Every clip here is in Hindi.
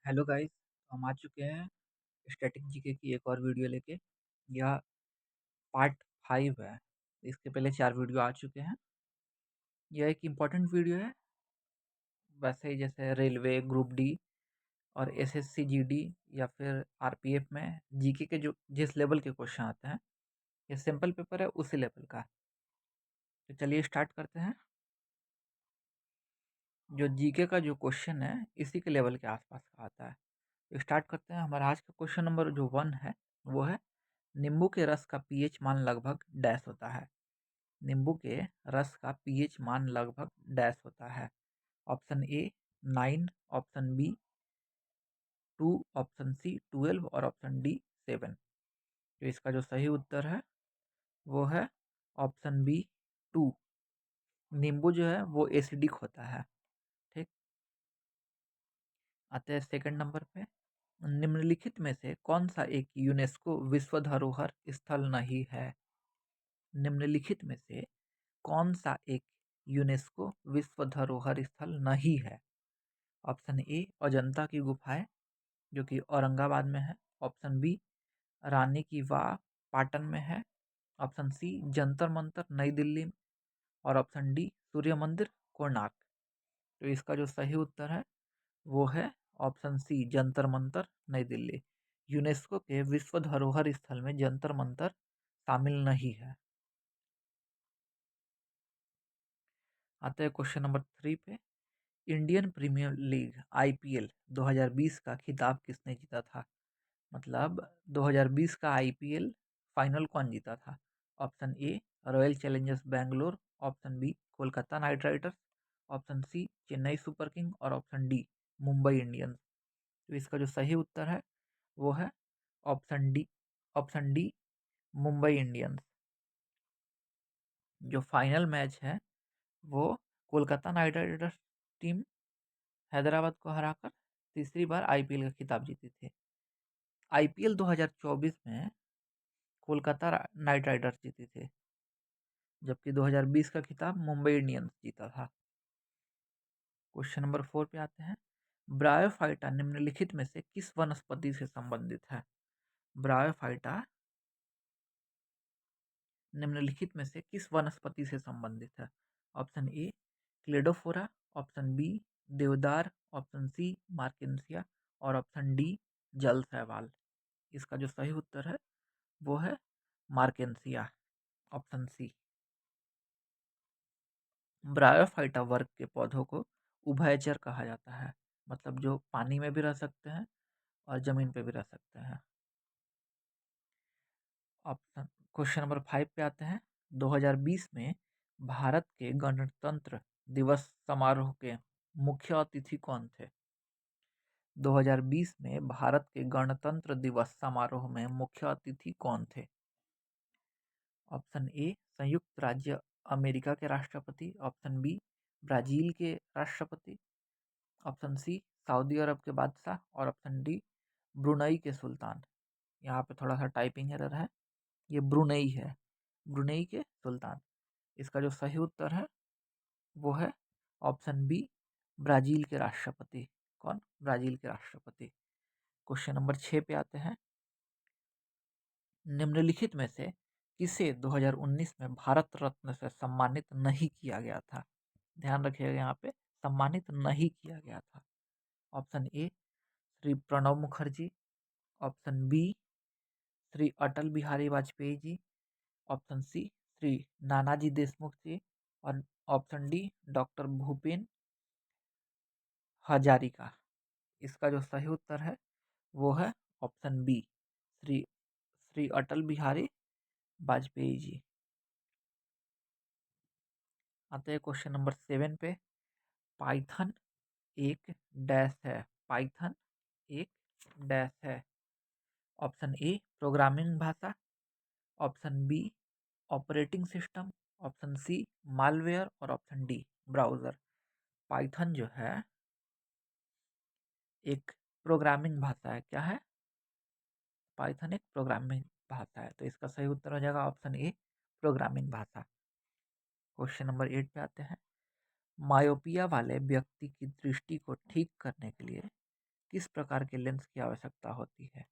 Hello guys. हम आ चुके हैं स्टैटिक जीके की एक और वीडियो लेके। यह पार्ट 5 है। इसके पहले 4 वीडियो आ चुके हैं। यह एक इम्पॉर्टेंट वीडियो है, वैसे ही जैसे रेलवे ग्रुप डी और एसएससी जीडी या फिर आरपीएफ में जीके के जो जिस लेवल के क्वेश्चन आते हैं, ये सिंपल पेपर है उसी लेवल का। तो चलिए स्टार्ट करते हैं। जो जीके का जो क्वेश्चन है इसी के लेवल के आसपास का आता है। तो स्टार्ट करते हैं। हमारा आज का क्वेश्चन नंबर जो 1 है वो है, नींबू के रस का पीएच मान लगभग डैश होता है। नींबू के रस का पीएच मान लगभग डैश होता है। Option A 9, option B 2, option C 12 और ऑप्शन डी 7। तो इसका जो सही उत्तर है वो है ऑप्शन बी 2। नींबू जो है वो एसिडिक होता है। ठीक, आते हैं सेकंड नंबर पे। निम्नलिखित में से कौन सा एक यूनेस्को विश्व धरोहर स्थल नहीं है? निम्नलिखित में से कौन सा एक यूनेस्को विश्व धरोहर स्थल नहीं है? ऑप्शन ए अजंता की गुफाएं, जो कि औरंगाबाद में है। ऑप्शन बी रानी की वाव पाटन में है। ऑप्शन सी जंतर मंतर नई दिल्ली में। और ऑप्शन डी सूर्य मंदिर कोणार्क। तो इसका जो सही उत्तर है वो है ऑप्शन सी जंतर मंतर नई दिल्ली। यूनेस्को के विश्व धरोहर स्थल में जंतर मंतर शामिल नहीं है। आते हैं क्वेश्चन नंबर 3 पे। इंडियन प्रीमियर लीग आईपीएल 2020 का खिताब किसने जीता था? मतलब 2020 का आईपीएल फाइनल कौन जीता था? Option A Royal Challengers Bangalore, option B Kolkata Knight Riders, option C Chennai Super King और ऑप्शन डी मुंबई इंडियंस। तो इसका जो सही उत्तर है वो है ऑप्शन डी मुंबई इंडियंस। जो फाइनल मैच है वो Kolkata Knight Riders team Hyderabad को हराकर तीसरी बार आईपीएल का खिताब जीती थी। आईपीएल 2024 में कोलकाता नाइट राइडर्स जीती थी, जबकि 2020 का खिताब मुंबई इंडियंस जीता था। क्वेश्चन नंबर 4 पे आते हैं। ब्रायोफाइटा निम्नलिखित में से किस वनस्पति से संबंधित है? ब्रायोफाइटा निम्नलिखित में से किस वनस्पति से संबंधित है? Option A cladophora, option B देवदार, ऑप्शन सी मार्केंसिया और ऑप्शन डी जल शैवाल। इसका जो सही उत्तर है वो है मार्केंसिया, ऑप्शन सी। ब्रायोफाइटा वर्ग के पौधों को उभयचर कहा जाता है, मतलब जो पानी में भी रह सकते हैं और जमीन पे भी रह सकते हैं। ऑप्शन क्वेश्चन नंबर 5 पे आते हैं। 2020 में भारत के गणतंत्र दिवस समारोह के मुख्य अतिथि कौन थे? 2020 में भारत के गणतंत्र दिवस समारोह में मुख्य अतिथि कौन थे? ऑप्शन ए संयुक्त राज्य अमेरिका के राष्ट्रपति, ऑप्शन बी ब्राजील के राष्ट्रपति, ऑप्शन सी सऊदी अरब के बादशाह और ऑप्शन डी ब्रुनई के सुल्तान। यहाँ पे थोड़ा सा टाइपिंग एरर है, ये ब्रुनई है, ब्रुनई के सुल्तान। इसका जो सही उत्तर है वो है ऑप्शन बी ब्राजील के राष्ट्रपति। कौन? ब्राजील के राष्ट्रपति। क्वेश्चन नंबर 6 पे आते हैं। निम्नलिखित में से किसे 2019 में भारत रत्न से सम्मानित नहीं किया गया था? ध्यान रखिएगा, यहाँ पे सम्मानित नहीं किया गया था। Option A Shri Pranab Mukherjee, option B Shri Atal Bihari Vajpayee ji, option C Shri Nanaji Deshmukh ji और option D doctor Bhupen Hazarika. इसका जो सही उत्तर है वो है ऑप्शन बी श्री श्री अटल बिहारी वाजपेयी जी। आते हैं क्वेश्चन नंबर 7 पे। पाइथन एक डैश है। पाइथन एक डैश है। ऑप्शन ए प्रोग्रामिंग भाषा, option B operating system, option C malware और ऑप्शन डी ब्राउज़र। पाइथन जो है एक प्रोग्रामिंग भाषा है। क्या है? पाइथन एक प्रोग्रामिंग भाषा है। तो इसका सही उत्तर हो जाएगा ऑप्शन ए प्रोग्रामिंग भाषा। क्वेश्चन नंबर 8 पे आते हैं। मायोपिया वाले व्यक्ति की दृष्टि को ठीक करने के लिए किस प्रकार के लेंस की आवश्यकता होती है?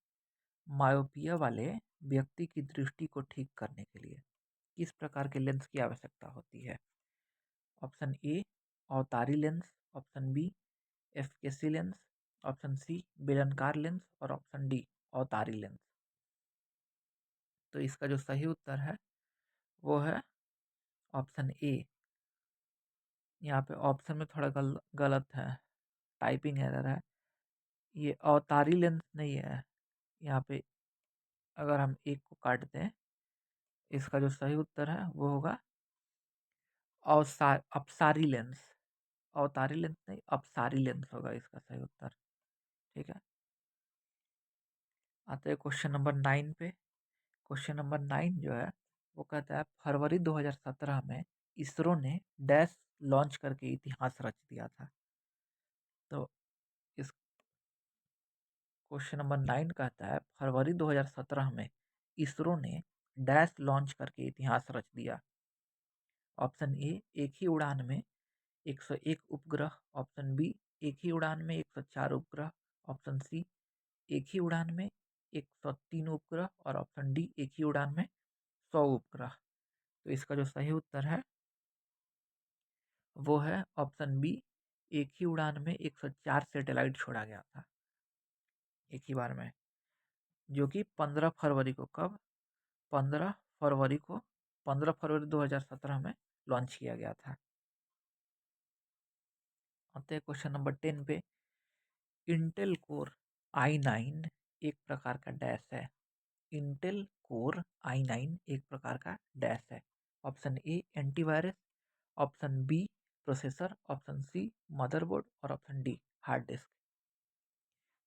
मायोपिया वाले व्यक्ति की दृष्टि को ठीक करने के लिए किस प्रकार के लेंस की आवश्यकता होती है? ऑप्शन ए अवतारी lens, option B FKC lens, option C बेलनाकार लेंस और ऑप्शन डी अवतारी लेंस। तो इसका जो सही उत्तर है वो है ऑप्शन ए। यहाँ पे ऑप्शन में थोड़ा गलत है, टाइपिंग एरर है। ये अवतारी लेंस नहीं है। यहाँ पे अगर हम एक को काट दें, इसका जो सही उत्तर है वो होगा अपसारी लेंस। अवतारी लेंस नहीं, अपसारी लेंस होगा इसका सही उत्तर। ठीक है, आते हैं क्वेश्चन नंबर 9 पे। क्वेश्चन नंबर 9 जो है वो कहता है फरवरी 2017 में इसरो ने डैश लॉन्च करके इतिहास रच दिया था। तो इस क्वेश्चन नंबर 9 कहता है फरवरी 2017 में इसरो ने डैश लॉन्च करके इतिहास रच दिया। ऑप्शन ए एक ही उड़ान में 101 उपग्रह, ऑप्शन बी एक ही उड़ान में 104 उपग्रह, ऑप्शन सी एक ही उड़ान में 103 उपग्रह और ऑप्शन डी एक ही उड़ान में 100 उपग्रह। तो इसका जो सही उत्तर है वो है ऑप्शन बी, एक ही उड़ान में 104 सैटेलाइट छोड़ा गया था एक ही बार में, जो कि 15 फरवरी को, कब 15 फरवरी को 15 फरवरी 2017 में लॉन्च किया गया था। आते हैं क्वेश्चन नंबर 10 पे। इंटेल कोर i9 एक प्रकार का डैश है। इंटेल कोर i9 एक प्रकार का डैश है। Option A antivirus, option B processor, option C motherboard और ऑप्शन डी हार्ड डिस्क।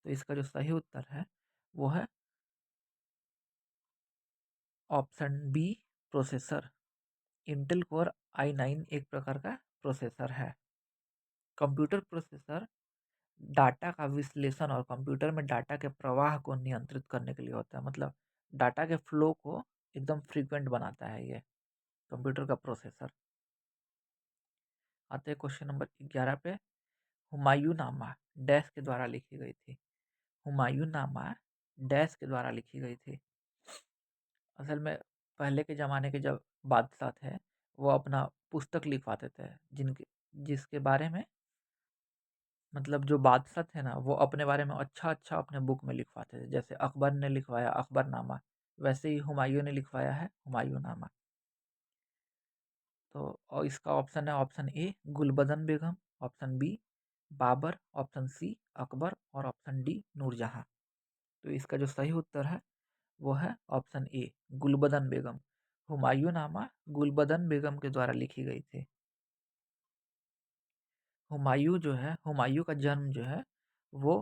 तो इसका जो सही उत्तर है वो है option B processor. Intel core i9 एक प्रकार का प्रोसेसर है। कंप्यूटर प्रोसेसर डाटा का विश्लेषण और कंप्यूटर में डाटा के प्रवाह को नियंत्रित करने के लिए होता है। मतलब डाटा के फ्लो को एकदम फ्रीक्वेंट बनाता है ये कंप्यूटर का प्रोसेसर। आते हैं क्वेश्चन नंबर 11 पे। हुमायूं नामा डैश के द्वारा लिखी गई थी। हुमायूं नामा डैश के द्वारा लिखी गई थी। असल में पहले के ज़माने के जब बादशाह थे वो अपना पुस्तक लिखवाते थे जिनके जिसके बारे में, मतलब जो बादशाह थे ना वो अपने बारे में अच्छा अच्छा अपने बुक में लिखवाते थे। जैसे अकबर ने लिखवाया अकबरनामा, वैसे ही हुमायूं ने लिखवाया है हुमायूं नामा। तो और इसका ऑप्शन है option A Gulbadan Begum, option B Babur, option C Akbar और ऑप्शन डी नूरजहां। तो इसका जो सही उत्तर है वो है ऑप्शन ए गुलबदन बेगम। हुमायूं नामा गुलबदन बेगम के द्वारा लिखी गई थी। हुमायूं जो है, हुमायूं का जन्म जो है वो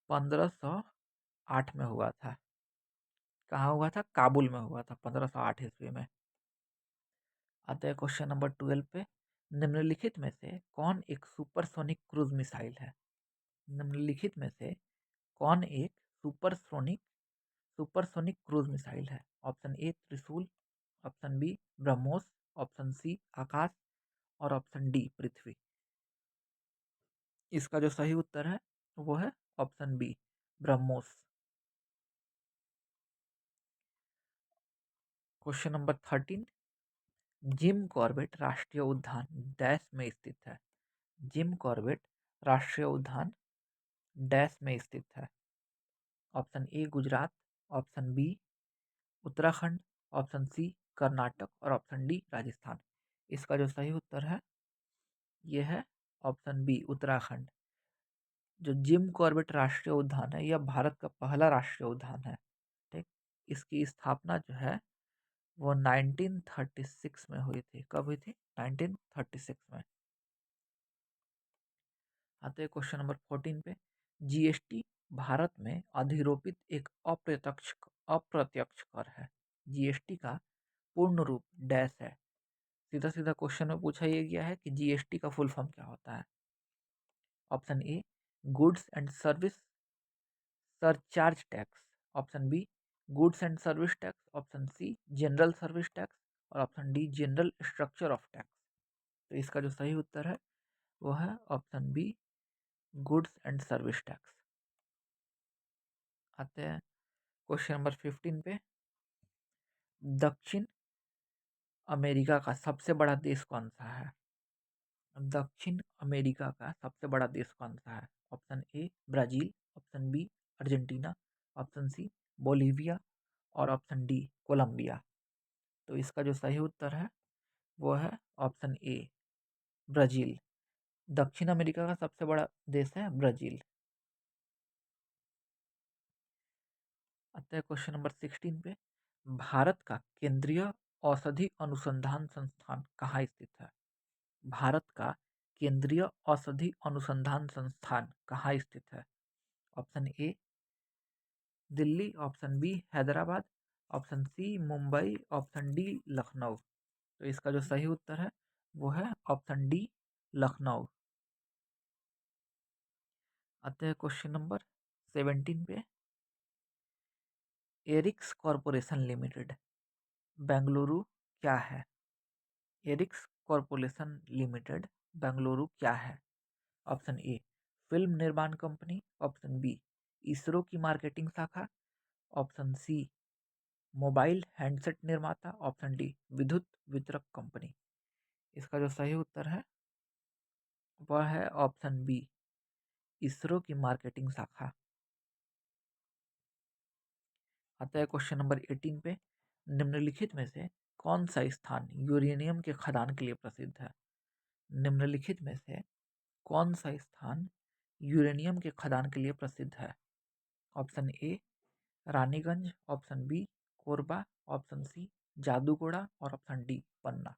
1508 में हुआ था। कहाँ हुआ था? काबुल में हुआ था 1508 ईस्वी में। आते हैं क्वेश्चन नंबर 12 पे। निम्नलिखित में से कौन एक सुपरसोनिक क्रूज मिसाइल है? निम्नलिखित में से कौन एक सुपरसोनिक सुपरसोनिक क्रूज मिसाइल है? Option A Trishul, option B BrahMos, option C Akash और ऑप्शन डी पृथ्वी। इसका जो सही उत्तर है वो है option B BrahMos. Question number 13। Jim Corbett राष्ट्रीय उद्यान डैश में स्थित है। जिम कॉर्बेट राष्ट्रीय उद्यान डैश में स्थित है। Option A Gujarat, option B Uttarakhand, option C Karnataka और ऑप्शन डी राजस्थान। इसका जो सही उत्तर है ये है ऑप्शन बी उत्तराखंड। जो जिम कॉर्बेट राष्ट्रीय उद्यान है यह भारत का पहला राष्ट्रीय उद्यान है। ठीक, इसकी स्थापना जो है वो 1936 में हुई थी। कब हुई थी? 1936 में। आते हैं क्वेश्चन नंबर 14 पे। जीएसटी भारत में अधिरोपित एक अप्रत्यक्ष कर है। जीएसटी का पूर्ण रूप डैश है। सीधा सीधा क्वेश्चन में पूछा ये गया है कि जीएसटी का फुल फॉर्म क्या होता है। Option A goods and service surcharge tax, option B goods and service tax, option C general service tax और option D general structure of tax. तो इसका जो सही उत्तर है वो है option B goods and service tax. आते हैं क्वेश्चन नंबर 15 पे। दक्षिण अमेरिका का सबसे बड़ा देश कौन सा है? दक्षिण अमेरिका का सबसे बड़ा देश कौन सा है? Option A Brazil, option B Argentina, option C Bolivia और ऑप्शन डी कोलंबिया। तो इसका जो सही उत्तर है वो है ऑप्शन ए ब्राजील। दक्षिण अमेरिका का सबसे बड़ा देश है ब्राजील। आते हैं क्वेश्चन नंबर 16 पे। भारत का केंद्रीय औषधि अनुसंधान संस्थान कहाँ स्थित है? भारत का केंद्रीय औषधि अनुसंधान संस्थान कहाँ स्थित है? Option A Delhi, option B Hyderabad, option C Mumbai, option D Lucknow. तो इसका जो सही उत्तर है वो है ऑप्शन डी लखनऊ। आते हैं क्वेश्चन नंबर 17 पे। एरिक्स कॉरपोरेशन लिमिटेड बेंगलुरु क्या है? एरिक्स कॉरपोरेशन लिमिटेड बेंगलुरु क्या है? ऑप्शन ए फिल्म निर्माण कंपनी, ऑप्शन बी इसरो की मार्केटिंग शाखा, ऑप्शन सी मोबाइल हैंडसेट निर्माता, ऑप्शन डी विद्युत वितरक कंपनी। इसका जो सही उत्तर है वह है ऑप्शन बी इसरो की मार्केटिंग शाखा। आता है क्वेश्चन नंबर 18 पे। निम्नलिखित में से कौन सा स्थान यूरेनियम के खदान के लिए प्रसिद्ध है? निम्नलिखित में से कौन सा स्थान यूरेनियम के खदान के लिए प्रसिद्ध है? Option A Raniganj, option B Korba, option C Jaduguda और ऑप्शन डी पन्ना।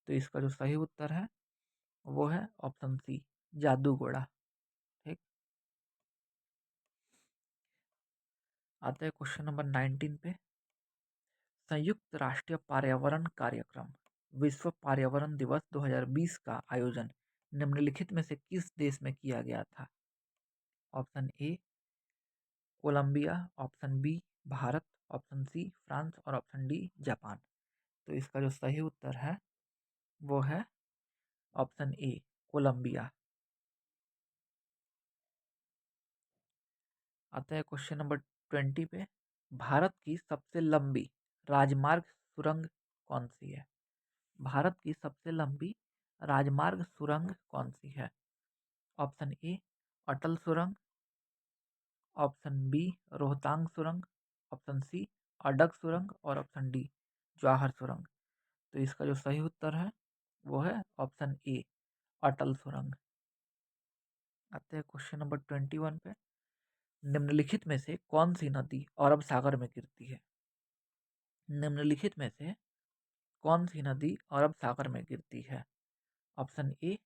तो इसका जो सही उत्तर है वो है ऑप्शन सी जादूगोड़ा। ठीक। आता है क्वेश्चन नंबर 19 पे। संयुक्त राष्ट्रीय पर्यावरण कार्यक्रम विश्व पर्यावरण दिवस 2020 का आयोजन निम्नलिखित में से किस देश में किया गया था? Option A Colombia, option B Bharat, option C France और ऑप्शन डी जापान। तो इसका जो सही उत्तर है वो है ऑप्शन ए कोलंबिया। आता है क्वेश्चन नंबर 20 पे। भारत की सबसे लंबी राजमार्ग सुरंग कौन सी है? भारत की सबसे लंबी राजमार्ग सुरंग कौन सी है? ऑप्शन ए अटल सुरंग, ऑप्शन बी रोहतांग सुरंग, ऑप्शन सी अडक सुरंग और ऑप्शन डी जवाहर सुरंग। तो इसका जो सही उत्तर है वो है ऑप्शन ए अटल सुरंग। आते हैं क्वेश्चन नंबर 21 पे। निम्नलिखित में से कौन सी नदी अरब सागर में गिरती है? निम्नलिखित में से कौन सी नदी अरब सागर में गिरती है? ऑप्शन ए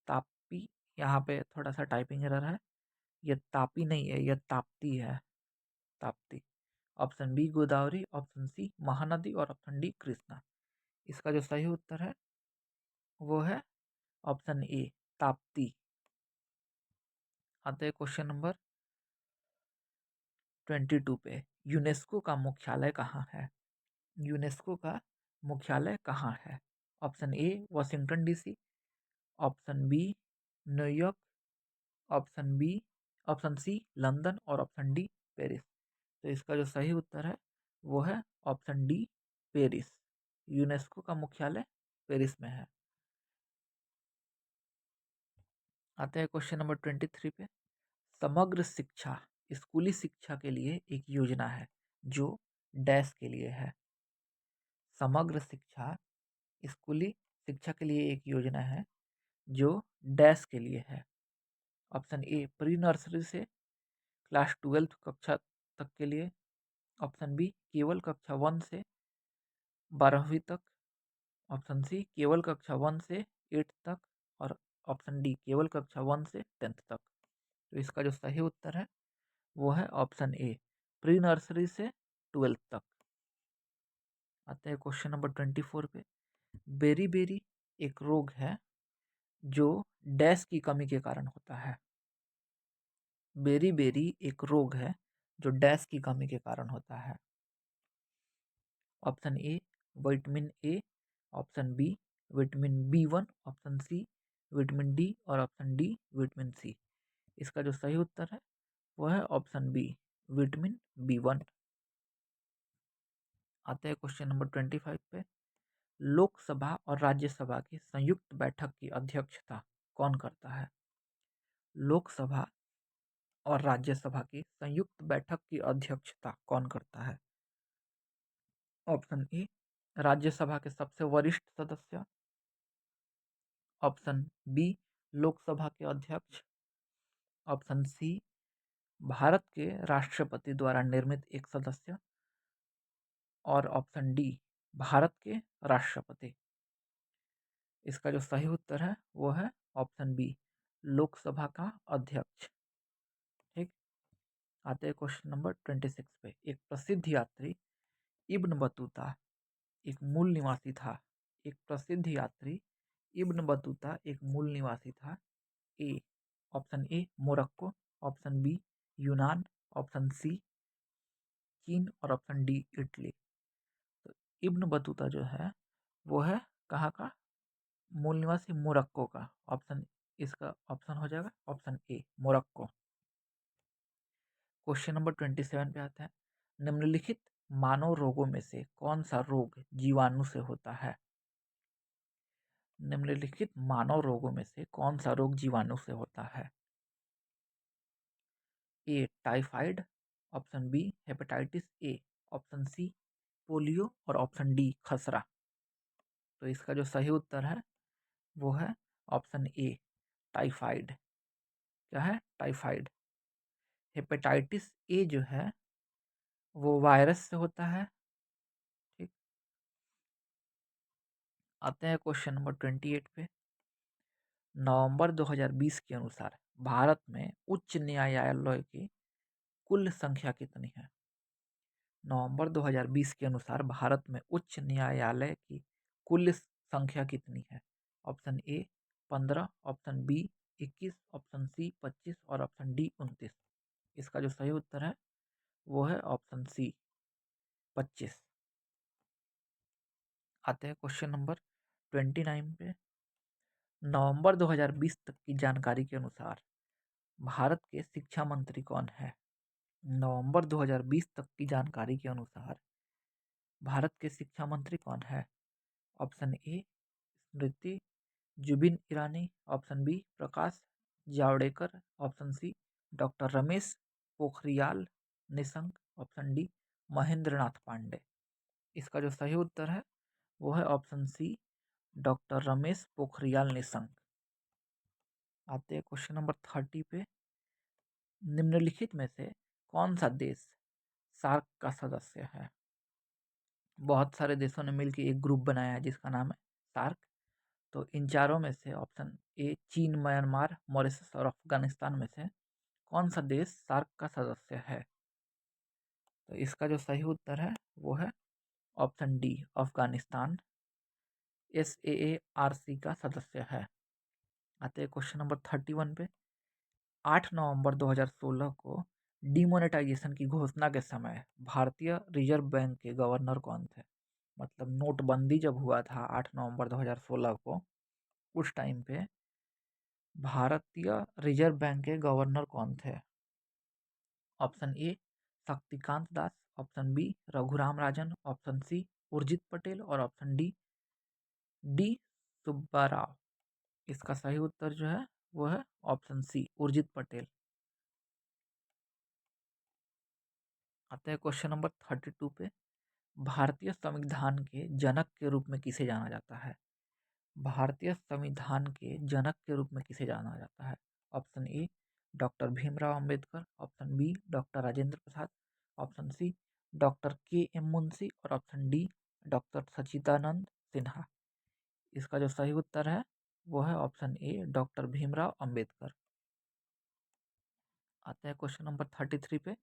तापी, यहाँ पे थोड़ा सा टाइपिंग एरर है, ये तापी नहीं है, ये ताप्ती है, Tapti. Option B Godavari, option C Mahanadi और ऑप्शन डी कृष्णा। इसका जो सही उत्तर है वो है ऑप्शन ए ताप्ती। आते हैं क्वेश्चन नंबर 22 पे। यूनेस्को का मुख्यालय कहाँ है? यूनेस्को का मुख्यालय कहाँ है? Option A Washington DC, option B New York, option B option C London और ऑप्शन डी पेरिस। तो इसका जो सही उत्तर है वो है ऑप्शन डी पेरिस। यूनेस्को का मुख्यालय पेरिस में है। आते हैं क्वेश्चन नंबर 23 पे। समग्र शिक्षा स्कूली शिक्षा के लिए एक योजना है जो डैश के लिए है। समग्र शिक्षा स्कूली शिक्षा के लिए एक योजना है जो डैश के लिए है। ऑप्शन ए प्री नर्सरी से क्लास 12 कक्षा तक के लिए, ऑप्शन बी केवल कक्षा 1 से 12वीं तक, ऑप्शन सी केवल कक्षा 1 से 8 तक और ऑप्शन डी केवल कक्षा 1 से 10th तक। तो इसका जो सही उत्तर है वो है ऑप्शन ए प्री नर्सरी से 12th तक। आते हैं क्वेश्चन नंबर 24 पे। बेरी बेरी एक रोग है जो डैश की कमी के कारण होता है। बेरी बेरी एक रोग है जो डैश की कमी के कारण होता है। Option A vitamin A, option B vitamin B1, option C vitamin D और ऑप्शन डी विटामिन सी। इसका जो सही उत्तर है वो है ऑप्शन बी विटामिन B1। आते हैं क्वेश्चन नंबर 25 पे। लोकसभा और राज्यसभा की संयुक्त बैठक की अध्यक्षता कौन करता है? लोकसभा और राज्यसभा की संयुक्त बैठक की अध्यक्षता कौन करता है? ऑप्शन ए, राज्यसभा के सबसे वरिष्ठ सदस्य। ऑप्शन बी, लोकसभा के अध्यक्ष। ऑप्शन सी, भारत के राष्ट्रपति द्वारा निर्मित एक सदस्य। और ऑप्शन डी, भारत के राष्ट्रपति। इसका जो सही उत्तर है वो है ऑप्शन बी, लोकसभा का अध्यक्ष। ठीक। आते हैं क्वेश्चन नंबर 26 पे। एक प्रसिद्ध यात्री इब्न बतूता एक मूल निवासी था। एक प्रसिद्ध यात्री इब्न बतूता एक मूल निवासी था। A, option A Morocco. Option B यूनान। ऑप्शन सी चीन। और ऑप्शन डी इटली। तो इब्न बतूता जो है वो है कहाँ का मूल निवासी? मोरक्को का। ऑप्शन, इसका ऑप्शन हो जाएगा option A, Morocco. Question number 27 पे आते हैं। निम्नलिखित मानव रोगों में से कौन सा रोग जीवाणु से होता है? निम्नलिखित मानव रोगों में से कौन सा रोग जीवाणु से होता है? A, typhoid. Option B, hepatitis A. Option C, polio. और ऑप्शन डी, खसरा। तो इसका जो सही उत्तर है वो है ऑप्शन ए, टाइफाइड। क्या है? टाइफाइड। हेपेटाइटिस ए जो है वो वायरस से होता है। ठीक। आते हैं क्वेश्चन नंबर 28 पे। नवंबर 2020 के अनुसार भारत में उच्च न्यायालय की कुल संख्या कितनी है? नवंबर 2020 के अनुसार भारत में उच्च न्यायालय की कुल संख्या कितनी है? Option A 15। Option B 21। Option C 25। और ऑप्शन डी 29। इसका जो सही उत्तर है वो है ऑप्शन सी, 25। आते हैं क्वेश्चन नंबर 29 पे। नवंबर 2020 तक की जानकारी के अनुसार भारत के शिक्षा मंत्री कौन है? नवंबर 2020 तक की जानकारी के अनुसार भारत के शिक्षा मंत्री कौन है? Option A, Smriti Zubin Irani. Option B, Prakash Javadekar. Option C, doctor Ramesh Pokhriyal Nishank. Option D, Mahendra Nath Pandey. इसका जो सही उत्तर है वो है option C, doctor Ramesh Pokhriyal Nishank. आते हैं क्वेश्चन नंबर 30 पे। निम्नलिखित में से कौन सा देश सार्क का सदस्य है? बहुत सारे देशों ने मिलकर एक ग्रुप बनाया है जिसका नाम है सार्क। तो इन चारों में से ऑप्शन ए, चीन, म्यांमार, मॉरिशस और अफगानिस्तान में से कौन सा देश सार्क का सदस्य है? तो इसका जो सही उत्तर है वो है ऑप्शन डी, अफगानिस्तान SAARC का सदस्य है। आते हैं क्वेश्चन नंबर 31 पे। 8 नवंबर 2016 को डिमोनेटाइजेशन की घोषणा के समय भारतीय रिजर्व बैंक के गवर्नर कौन थे? मतलब नोटबंदी जब हुआ था 8 नवंबर 2016 को, उस टाइम पे भारतीय रिजर्व बैंक के गवर्नर कौन थे? Option A, Shaktikanta Das. Option B, Raghuram Rajan. Option C, Urjit Patel. और ऑप्शन डी सुब्बा राव। इसका सही उत्तर जो है वो है ऑप्शन सी, उर्जित पटेल। आते हैं क्वेश्चन नंबर 32 पे। भारतीय संविधान के जनक के रूप में किसे जाना जाता है? भारतीय संविधान के जनक के रूप में किसे जाना जाता है? Option A, doctor Bhimrao Ambedkar. Option B, doctor Rajendra Prasad. Option C, doctor KM Munshi. और option D, doctor Sachchidanand Sinha. इसका जो सही उत्तर है वो है option A, doctor Bhimrao Ambedkar. आते हैं क्वेश्चन नंबर 33 पे।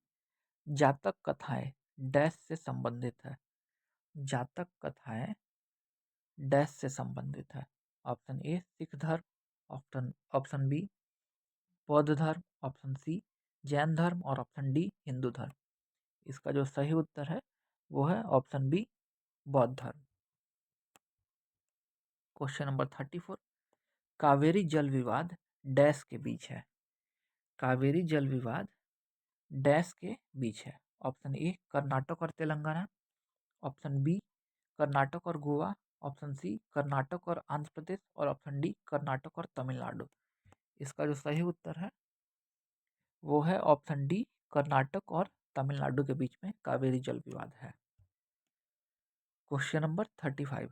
जातक कथाएं डैश से संबंधित है? जातक कथाएं डैश से संबंधित है? ऑप्शन ए, सिख धर्म। ऑप्शन बी, बौद्ध धर्म। ऑप्शन सी, जैन धर्म। और ऑप्शन डी, हिंदू धर्म। इसका जो सही उत्तर है वो है ऑप्शन बी, बौद्ध धर्म। Question number 34। कावेरी जल विवाद डैश के बीच है? कावेरी जल विवाद डैश के बीच है। ऑप्शन ए कर्नाटक और तेलंगाना, ऑप्शन बी कर्नाटक और गोवा, ऑप्शन सी कर्नाटक और आंध्र प्रदेश और ऑप्शन डी कर्नाटक और तमिलनाडु। इसका जो सही उत्तर है वो है ऑप्शन डी, कर्नाटक और तमिलनाडु के बीच में कावेरी जल विवाद है। क्वेश्चन नंबर 35,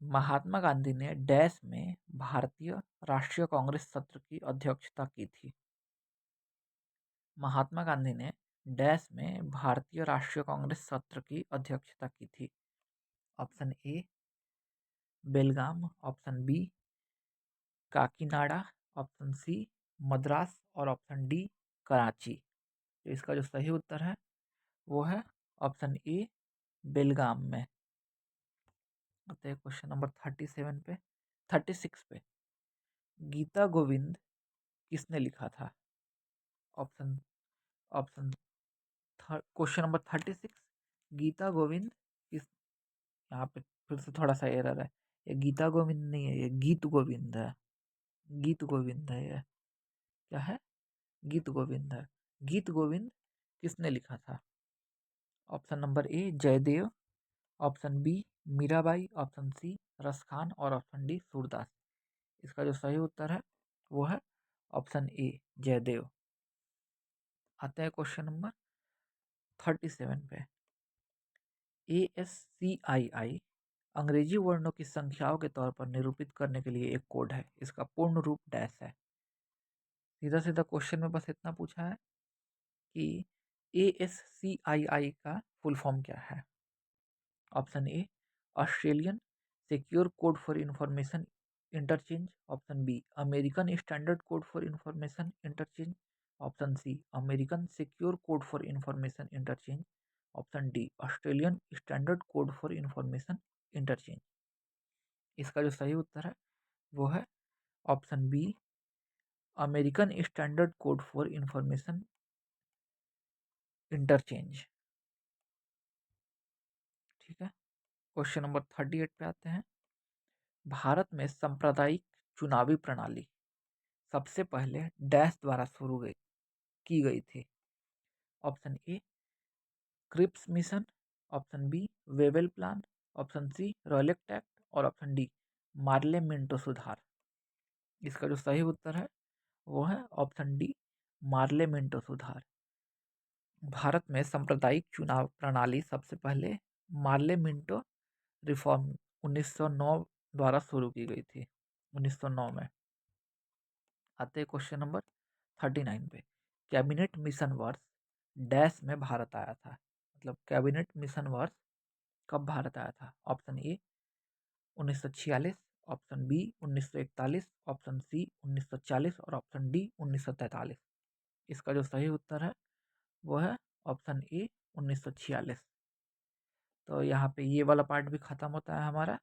महात्मा गांधी ने डैश में भारतीय राष्ट्रीय कांग्रेस सत्र की अध्यक्षता की थी। महात्मा गांधी ने डैश में भारतीय राष्ट्रीय कांग्रेस सत्र की अध्यक्षता की थी। Option A Belgaum, option B Kakinada, option C Madras और ऑप्शन डी कराची। तो इसका जो सही उत्तर है वो है ऑप्शन ए बेलगाम में। आते हैं क्वेश्चन नंबर 36 पे। गीता गोविंद किसने लिखा था? Option option question number 36, Gita Govind किस, यहाँ पे फिर से थोड़ा सा एरर है, ये गीता गोविंद नहीं है, ये गीत गोविंद है। गीत गोविंद है ये, क्या है? गीत गोविंद है। गीत गोविंद किसने लिखा था? Option number A Jayadev, option B Mirabai, option C Raskhan और ऑप्शन डी सूरदास। इसका जो सही उत्तर है वो है ऑप्शन ए जयदेव। आते हैं क्वेश्चन नंबर 37 पे। ASCII अंग्रेजी वर्णों की संख्याओं के तौर पर निरूपित करने के लिए एक कोड है। इसका पूर्ण रूप डैश है। सीधा सीधा क्वेश्चन में बस इतना पूछा है कि ASCII का फुल फॉर्म क्या है। Option A Australian secure code for information interchange, option B American standard code for information interchange, option C American secure code for information interchange, option D Australian standard code for information interchange. इसका जो सही उत्तर है वो है option B American standard code for information interchange. ठीक है, क्वेश्चन नंबर 38 पे आते हैं। भारत में सांप्रदायिक चुनावी प्रणाली सबसे पहले डैश द्वारा शुरू की गई थी। Option A Cripps mission, option B Wavell plan, option C Rowlatt act और ऑप्शन डी मार्ले मिंटो सुधार। इसका जो सही उत्तर है वो है ऑप्शन डी मार्ले मिंटो सुधार। भारत में सांप्रदायिक चुनाव प्रणाली सबसे पहले मार्ले मिंटो रिफॉर्म 1909 द्वारा शुरू की गई थी, 1909 में। आते हैं क्वेश्चन नंबर 39 पे। कैबिनेट मिशन वर्ष डैश में भारत आया था। मतलब कैबिनेट मिशन वर्ष कब भारत आया था? Option A 1946, option B 1941, option C 1940 और ऑप्शन डी 1943। इसका जो सही उत्तर है वो है ऑप्शन ए 1946। तो यहाँ पे ये वाला पार्ट भी खत्म होता है हमारा।